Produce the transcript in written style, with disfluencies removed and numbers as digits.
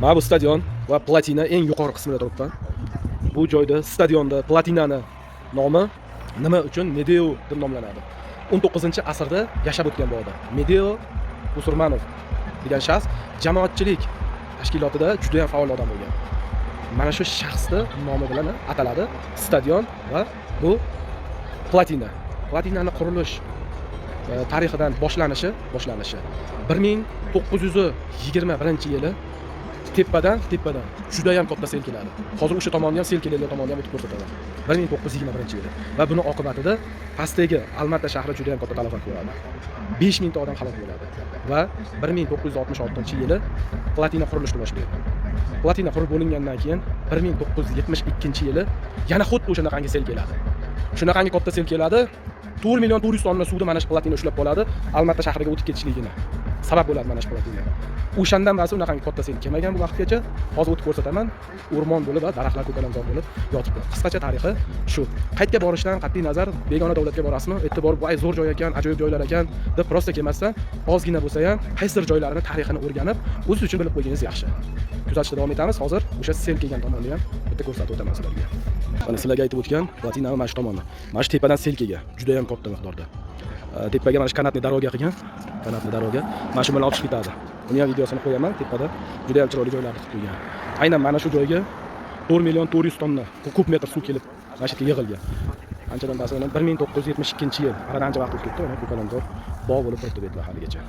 Mana bu stadion va platina eng yuqori qismida turibman. Bu joyda stadionda platinani nomi nima uchun Medeo deb nomlanadi? 19-asrda yashab o'tgan bu odam. Medeo Usurmanov degan shaxs jamoatchilik tashkilotida juda ham faol odam bo'lgan. Mana shu shaxsning nomi bilan ataladi stadion va bu platina. Platinaning qurilish tarixidan boshlanishi 1921-yili tepadan juda ham katta sel keladi. Hozir o'sha tomonga ham sel kelayotgan tomonni ham o'tib ko'rsatadi. 1921-yili va buni oqibatida pastdagi Almatta shahri juda ham katta talafot ko'radi. 5000 ta odam halok bo'ladi va 1966-yili platina qurilishni boshlaydi. Platina qurib bo'lingandan keyin 1972-yili yana xuddi o'shanaqangi sel keladi. Shunaqangi katta sel keladi. 4 million 400 tonna suvda mana shu platina ushlab qoladi. Almatta shahriga o'tib ketishligini sabab bo'ladi mana shu platina. O'shandan beri unaqangi katta sel kelmagan bu vaqtgacha. Hozir o'tib ko'rsataman. O'rmon bo'lib va daraxtlar ko'kalamzor bo'lib yotibdi. Qisqacha tarixi shu. Qayerga borishdan qat'iy nazar, begona davlatga borasizmi? E'tibor bu zo'r joy ekan, ajoyib joylar ekan deb prosta kelmasdan, ozgina bo'lsa ham qaysidir joylarini tarixini o'rganib, o'zingiz uchun bilib qo'yganingiz yaxshi. Kuzatishda davom etamiz. Hozir o'sha sel kelgan tomonni ham bitta ko'rsatib o'taman sizlarga. Mana sizlarga aytib o'tgan platina mana shu tomonni. Mana shu tepadan sel kelgan. Juda ham katta miqdorda. Tepaga mana shu kanatni daroga qilgan. Kanatni daroga. Mana shu bilan olib chiqib ketadi. Buni ham videosini qo'yaman tepada. Juda ham chiroyli joylarni qilib qo'ygan. Aynan mana shu joyga 4 million 400 tonna kub metr suv kelib mana shu yerga yig'ilgan. Anchadan bas 1972-yil. Aradan ancha vaqt o'tib ketdi. Mana ko'kalamzor bog' bo'lib turibdi betlar haligacha.